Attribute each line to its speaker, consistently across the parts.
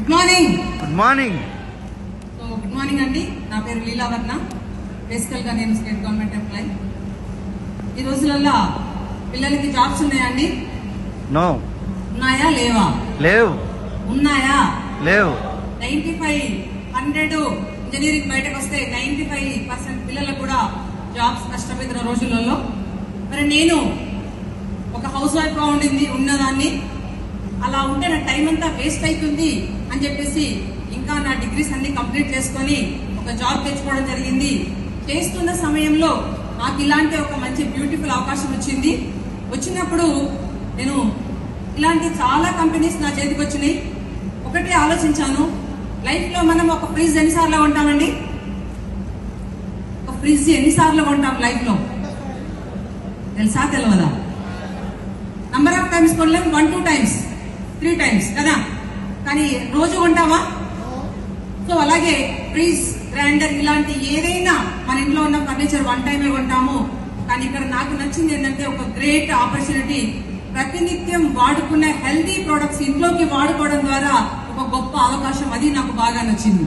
Speaker 1: Good morning.
Speaker 2: Good morning.
Speaker 1: So good morning అండి. నా పేరు లీలావర్ణ. బేసికల్ గా నేను స్టేట్ గవర్నమెంట్ ఎంప్లాయ్. ఈ రోజులలో పిల్లలకి జాబ్స్ ఉన్నాయండి?
Speaker 2: నో.
Speaker 1: ఉన్నాయా లేవా?
Speaker 2: లేవు.
Speaker 1: ఉన్నాయా?
Speaker 2: లేవు.
Speaker 1: 95-100 ఇంజనీరింగ్ బయటకు వస్తే 95% పిల్లలకు కూడా జాబ్స్ కష్టపడుతున్న రోజులలో మరి నేను ఒక హౌస్ వైఫ్ గా ఉన్నదాన్ని అలా ఉంటే నా టైం అంతా వేస్ట్ అవుతుంది అని చెప్పేసి ఇంకా నా డిగ్రీస్ అన్ని కంప్లీట్ చేసుకొని ఒక జాబ్ తెచ్చుకోవడం జరిగింది. చేస్తున్న సమయంలో నాకు ఇలాంటి ఒక మంచి బ్యూటిఫుల్ అవకాశం వచ్చినప్పుడు నేను ఇలాంటి చాలా కంపెనీస్ నా చేతికి వచ్చినాయి. ఒకటే ఆలోచించాను, లైఫ్ లో మనం ఒక ఫ్రిడ్జ్ ఎన్నిసార్లు కొంటామండి? ఒక ఫ్రిడ్జ్ ఎన్నిసార్లు కొంటాం లైఫ్ లో? తెలుసా తెలియదా? నంబర్ ఆఫ్ టైమ్స్ కొనలేము, 1-2 times 3 times కదా, కానీ రోజు కొంటామా? సో అలాగే ఫ్రిడ్జ్, గ్రైండర్ ఇలాంటి ఏదైనా మన ఇంట్లో ఉన్న ఫర్నిచర్ 1 time కొంటాము. కానీ ఇక్కడ నాకు నచ్చింది ఏంటంటే ఒక గ్రేట్ ఆపర్చునిటీ, ప్రతినిత్యం వాడుకునే హెల్తీ ప్రొడక్ట్స్ ఇంట్లోకి వాడుకోవడం ద్వారా ఒక గొప్ప అవకాశం. అది నాకు బాగా నచ్చింది.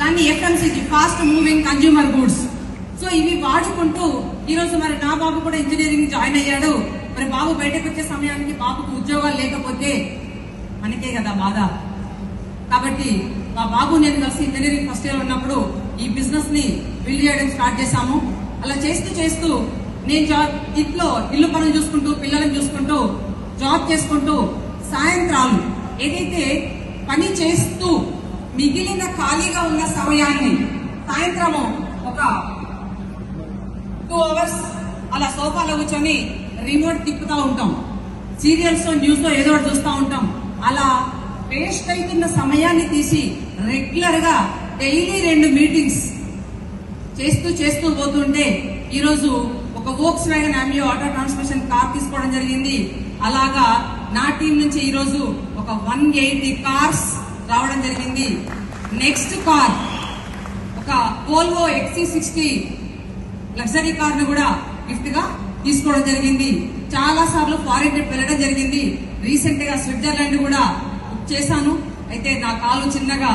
Speaker 1: కానీ FMCG, fast moving consumer goods, so ఇవి వాడుకుంటూ ఈరోజు మరి నా బాబు కూడా ఇంజనీరింగ్ జాయిన్ అయ్యాడు. మరి బాబు బయటకు వచ్చే సమయానికి బాబుకు ఉద్యోగాలు లేకపోతే మనకే కదా బాధ. కాబట్టి మా బాబు నేను కలిసి ఇంజనీరింగ్ ఫస్ట్ ఇయర్ ఉన్నప్పుడు ఈ బిజినెస్ ని బిల్డ్ చేయడం స్టార్ట్ చేశాము. అలా చేస్తూ నేను ఇల్లు పనులు చూసుకుంటూ పిల్లలను చూసుకుంటూ జాబ్ చేసుకుంటూ సాయంత్రాలు ఏదైతే పని చేస్తూ మిగిలిన ఖాళీగా ఉన్న సమయాన్ని సాయంత్రము ఒక 2 hours అలా సోఫాలో కూర్చొని రిమోట్ తిప్పుతూ ఉంటాం, సీరియల్స్ న్యూస్ లో ఏదో ఒకటి చూస్తూ ఉంటాం. అలా వేస్ట్ అవుతున్న సమయాన్ని తీసి రెగ్యులర్ గా డైలీ 2 మీటింగ్స్ చేస్తూ పోతుంటే ఈరోజు ఒక Volkswagen Ameo auto transmission car తీసుకోవడం జరిగింది. అలాగా నా టీం నుంచి ఈరోజు ఒక 180 కార్స్ రావడం జరిగింది. నెక్స్ట్ కార్ ఒక వోల్వో XC60 లగ్జరీ కార్ ను కూడా గిఫ్ట్ గా తీసుకోవడం జరిగింది. చాలా సార్లు ఫారిన్ ట్రిప్ వెళ్ళడం జరిగింది. రీసెంట్ గా స్విట్జర్లాండ్ కూడా బుక్ చేశాను. అయితే నా కాలు చిన్నగా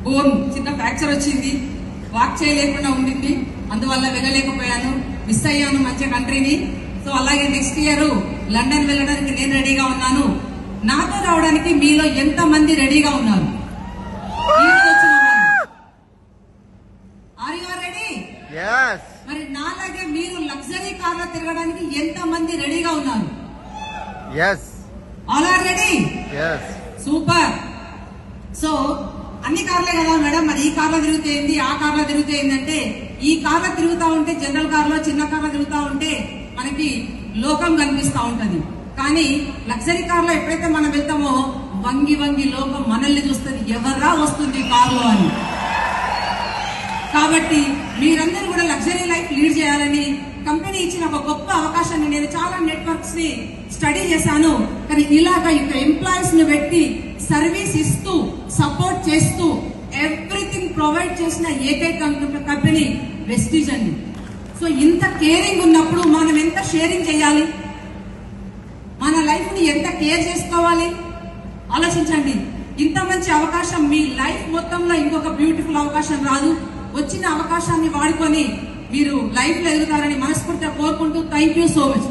Speaker 1: బోన్ చిన్న ఫ్రాక్చర్ వచ్చింది, వాక్ చేయలేకుండా ఉండింది, అందువల్ల వెళ్ళలేకపోయాను, మిస్ అయ్యాను మంచి కంట్రీని. సో అలాగే నెక్స్ట్ ఇయర్ లండన్ వెళ్ళడానికి నేను రెడీగా ఉన్నాను. నాతో రావడానికి మీలో ఎంత మంది రెడీగా ఉన్నారు? Are you ready? మరి నాలాగే మీరు లగ్జరీ కార్ లో తిరగడానికి ఎంత మంది రెడీగా ఉన్నారు? All are ready? Super. So అన్ని కార్లే కదా మేడం, మరి ఈ కార్లో తిరుగుతే ఏంది, ఆ కార్లో తిరుగుతే ఏంటంటే, ఈ కార్లో తిరుగుతా ఉంటే జనరల్ కార్లో చిన్న కార్లో తిరుగుతా ఉంటే మనకి లోకం కనిపిస్తా ఉంటది. కానీ లగ్జరీ కార్లో ఎప్పుడైతే మనం వెళ్తామో వంగి లోకం మనల్ని చూస్తుంది, ఎవర్రా వస్తుంది కారులో అని. కాబట్టి మీరందరూ కూడా లగ్జరీ లైఫ్ లీడ్ చేయాలని కంపెనీ ఇచ్చిన ఒక గొప్ప అవకాశాన్ని నేను చాలా నెట్వర్క్స్ ని స్టడీ చేశాను. కానీ ఇలాగా ఎంప్లాయీస్ ని పెట్టి సర్వీస్ ఇస్తూ సపోర్ట్ చేస్తూ ఎవ్రీథింగ్ ప్రొవైడ్ చేసిన ఏకైక కంపెనీ వెస్టీజ్ అండి. సో ఇంత కేరింగ్ ఉన్నప్పుడు మనం ఎంత షేరింగ్ చేయాలి, మన లైఫ్ ని ఎంత కేర్ చేసుకోవాలి ఆలోచించండి. ఇంత మంచి అవకాశం మీ లైఫ్ మొత్తంలో ఇంకొక బ్యూటిఫుల్ అవకాశం రాదు. వచ్చిన అవకాశాన్ని వాడుకొని మీరు లైఫ్ లో ఎదుగుతారని మనస్ఫూర్తిగా కోరుకుంటూ థ్యాంక్ యూ సో మచ్.